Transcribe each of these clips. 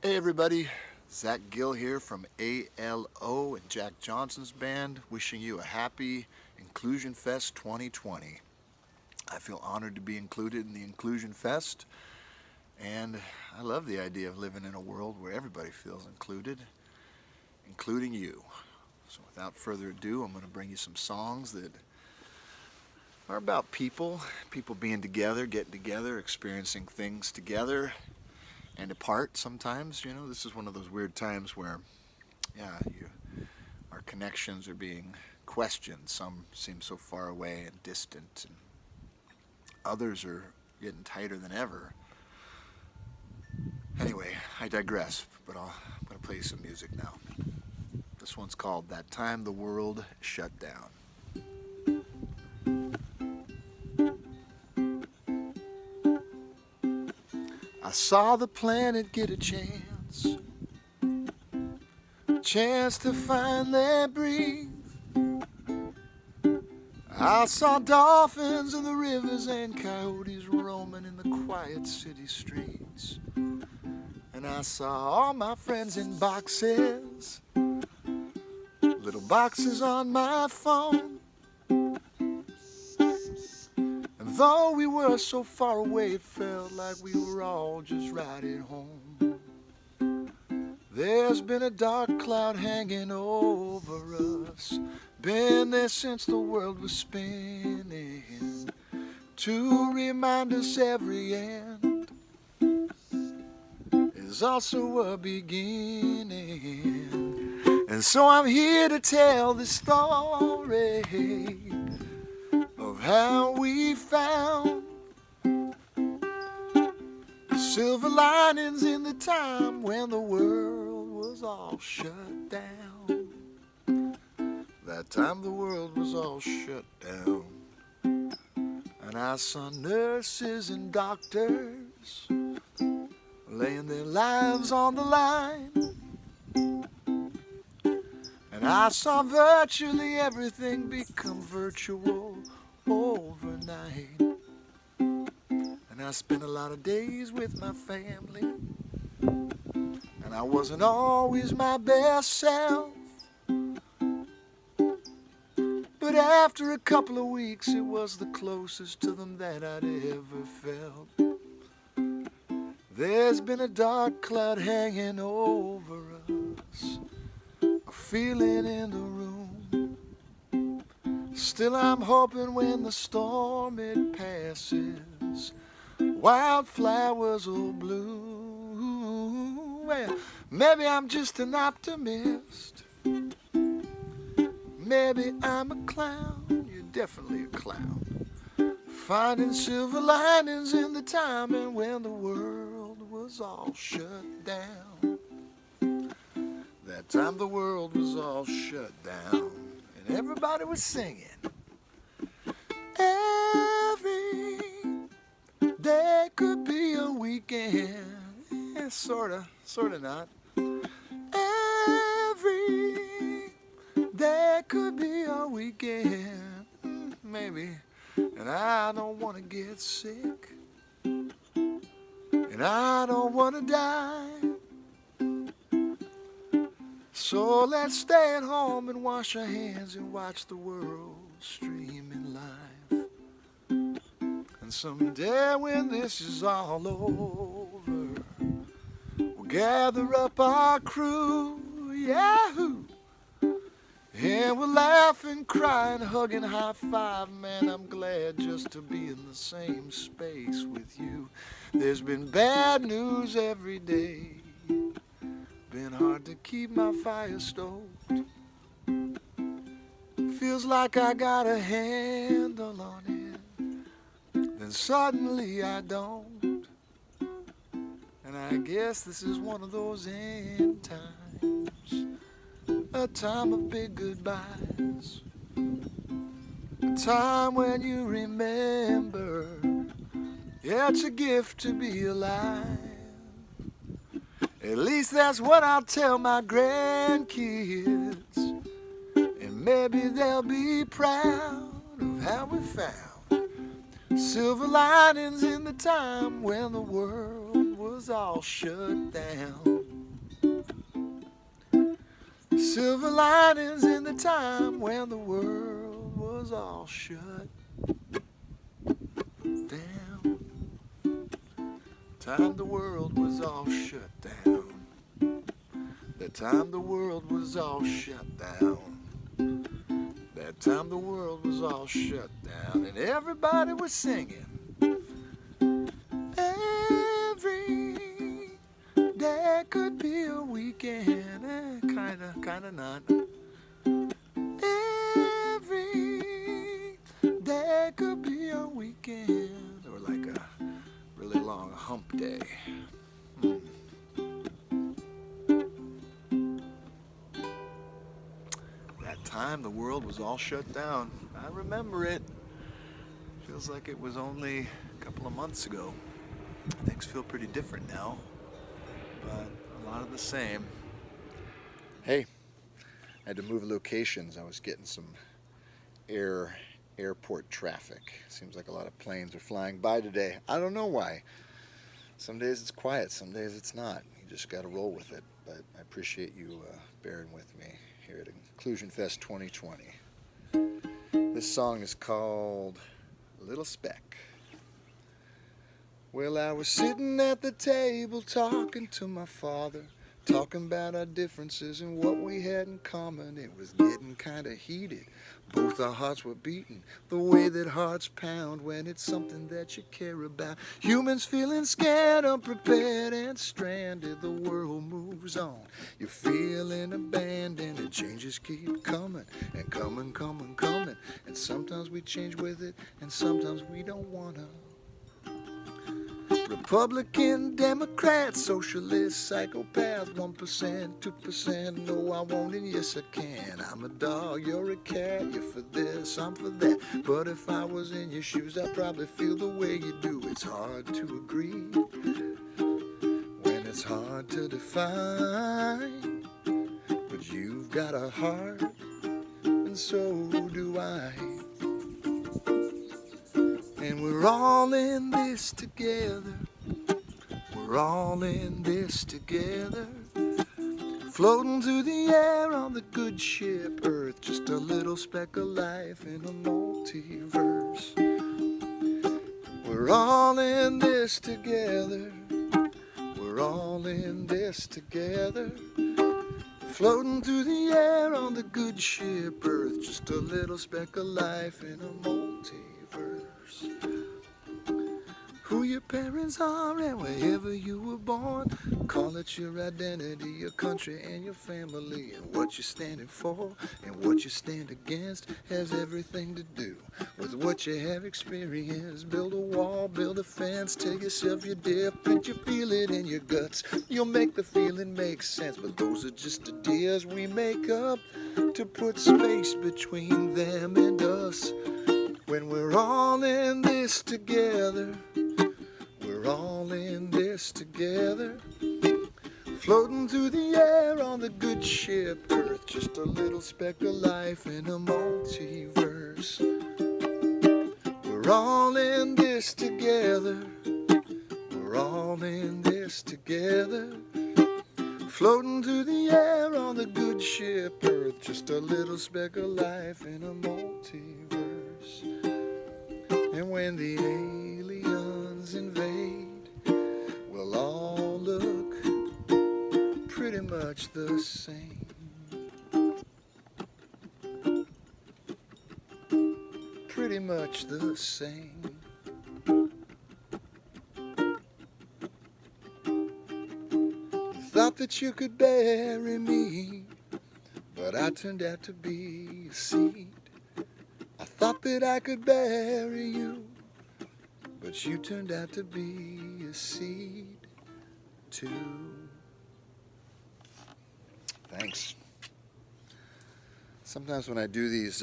Hey everybody, Zach Gill here from ALO and Jack Johnson's band, wishing you a happy Inclusion Fest 2020. I feel honored to be included in the Inclusion Fest, and I love the idea of living in a world where everybody feels included, including you. So without further ado, I'm going to bring you some songs that are about people being together, getting together, experiencing things together and apart sometimes. This is one of those weird times where, our connections are being questioned. Some seem so far away and distant, and others are getting tighter than ever. Anyway, I digress, but I'm going to play you some music now. This one's called That Time the World Shut Down. I saw the planet get a chance to finally breathe. I saw dolphins in the rivers and coyotes roaming in the quiet city streets. And I saw all my friends in boxes, little boxes on my phone. And though we were so far away, it felt like we were all just right at home. There's been a dark cloud hanging over us, been there since the world was spinning, to remind us every end is also a beginning. And so I'm here to tell the story of how we found silver linings in the time when the world was all shut down. That time the world was all shut down. And I saw nurses and doctors laying their lives on the line. And I saw virtually everything become virtual overnight. And I spent a lot of days with my family, and I wasn't always my best self. But after a couple of weeks, it was the closest to them that I'd ever felt. There's been a dark cloud hanging over us, a feeling in the room. Still I'm hoping when the storm it passes, wildflowers will bloom. Well, maybe I'm just an optimist. Maybe I'm a clown. You're definitely a clown. Finding silver linings in the time and when the world was all shut down. That time the world was all shut down and everybody was singing. Every day could be a weekend. Yeah, sorta not. Every day could be a weekend, maybe. And I don't want to get sick, and I don't want to die. So let's stay at home and wash our hands and watch the world stream in live. And someday when this is all over, we'll gather up our crew, yahoo! And we'll laugh and cry and hug and high five. Man, I'm glad just to be in the same space with you. There's been bad news every day, been hard to keep my fire stoked. Feels like I got a handle on it, then suddenly I don't. And I guess this is one of those end times, a time of big goodbyes, a time when you remember, yeah, it's a gift to be alive. At least that's what I'll tell my grandkids, and maybe they'll be proud of how we found silver linings in the time when the world was was all shut down. Silver linings in the time when the world was all shut down. Time the world was all shut down. That time the world was all shut down. That time the world was all shut down. And everybody was singing. Every day could be a weekend. Kinda not. Every day could be a weekend. Or like a really long hump day. That time the world was all shut down. I remember it. Feels like it was only a couple of months ago. Things feel pretty different now, but a lot of the same. Hey, I had to move locations. I was getting some airport traffic. Seems like a lot of planes are flying by today. I don't know why. Some days it's quiet, some days it's not. You just got to roll with it. But I appreciate you bearing with me here at Inclusion Fest 2020. This song is called Little Speck. Well, I was sitting at the table talking to my father, talking about our differences and what we had in common. It was getting kind of heated. Both our hearts were beating the way that hearts pound when it's something that you care about. Humans feeling scared, unprepared, and stranded. The world moves on. You're feeling abandoned, and changes keep coming and coming. And sometimes we change with it, and sometimes we don't wanna. Republican, Democrat, socialist, psychopath, 1%, 2%, no I won't and yes I can. I'm a dog, you're a cat, you're for this, I'm for that. But if I was in your shoes, I'd probably feel the way you do. It's hard to agree when it's hard to define. But you've got a heart, and so do I. And we're all in this together. We're all in this together. Floating through the air on the good ship Earth. Just a little speck of life in a multiverse. We're all in this together. We're all in this together. Floating through the air on the good ship Earth. Just a little speck of life in a multiverse. Who your parents are and wherever you were born, call it your identity, your country and your family. And what you're standing for and what you stand against has everything to do with what you have experienced. Build a wall, build a fence, tell yourself you're different, you feel it in your guts. You'll make the feeling make sense, but those are just ideas we make up to put space between them and us. When we're all in this together, we're all in this together. Floating through the air on the good ship Earth. Just a little speck of life in a multiverse. We're all in this together. We're all in this together. Floating through the air on the good ship Earth. Just a little speck of life in a multiverse. And when the aliens invade, we'll all look pretty much the same. Pretty much the same. You thought that you could bury me, but I turned out to be a seed. I thought that I could bury you, but you turned out to be a seed too. Thanks. Sometimes when I do these,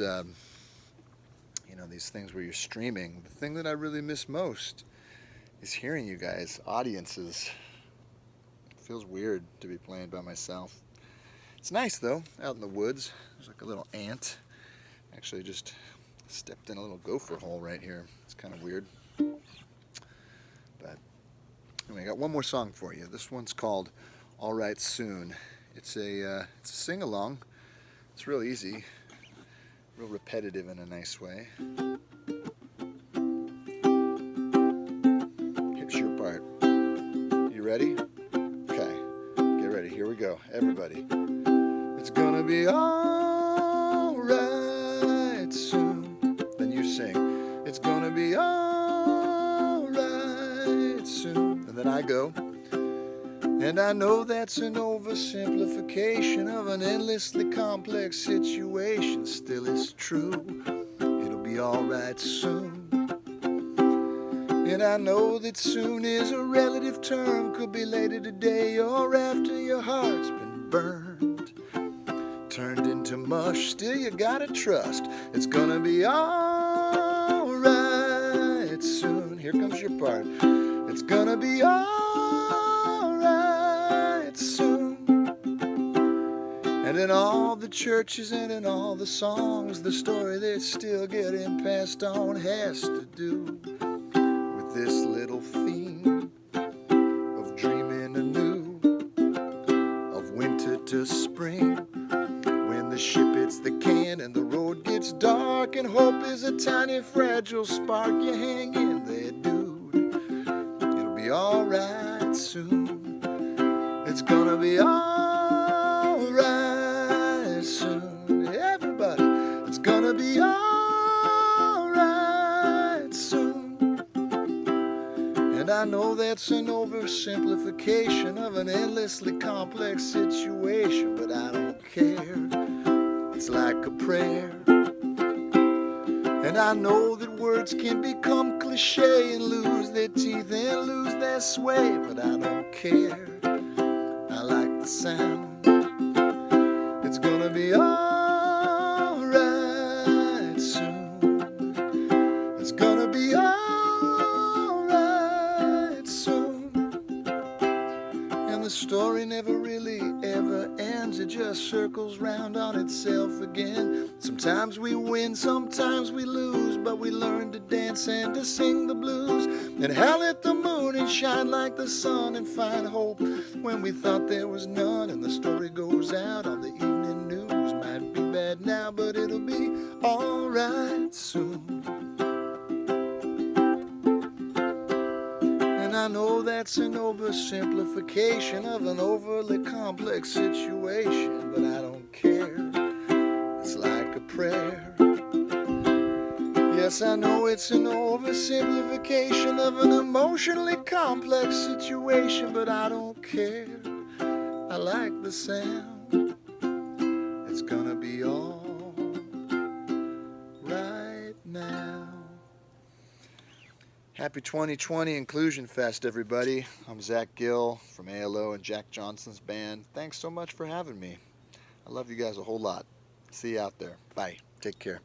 these things where you're streaming, the thing that I really miss most is hearing you guys, audiences. It feels weird to be playing by myself. It's nice though, out in the woods. There's like a little ant. Actually just stepped in a little gopher hole right here. It's kind of weird. But Anyway, I got one more song for you. This one's called All Right Soon. It's a sing-along. It's real easy, real repetitive in a nice way. Here's your part. You ready? Okay, get ready. Here we go, everybody. It's gonna be all right soon. Then you sing. It's gonna be all right soon. And then I go. And I know that's an oversimplification of an endlessly complex situation. Still, it's true. It'll be all right soon. And I know that soon is a relative term. Could be later today or after your heart's been burned, turned into mush. Still, you gotta trust. It's gonna be all right soon. Here comes your part. It's gonna be all right soon. And in all the churches and in all the songs, the story that's still getting passed on has to do with this little theme of dreaming anew, of winter to spring, when the ship hits the can and the road gets dark and hope is a tiny fragile spark. You hang in there, dude. It'll be all right soon. It's gonna be all right soon. Everybody, it's gonna be all right soon. And I know that's an oversimplification of an endlessly complex situation, but I don't care. It's like a prayer. And I know that words can become cliche and lose their teeth and lose their sway, but I don't care. I like the sound. It's gonna be all right soon. It's gonna be all right soon. And the story never really ever ends. It just circles round on itself again. Sometimes we win, sometimes we lose, but we learn to dance and to sing the blues and howl at the moon and shine like the sun and find hope when we thought there was none. And the story goes out on the evening news. Might be bad now, but it'll be all right soon. And I know that's an oversimplification of an overly complex situation, but I don't care. It's like a prayer. Yes, I know it's an oversimplification of an emotionally complex situation, but I don't care. I like the sound. It's gonna be all right now. Happy 2020 Inclusion Fest, everybody. I'm Zach Gill from ALO and Jack Johnson's band. Thanks so much for having me. I love you guys a whole lot. See you out there. Bye. Take care.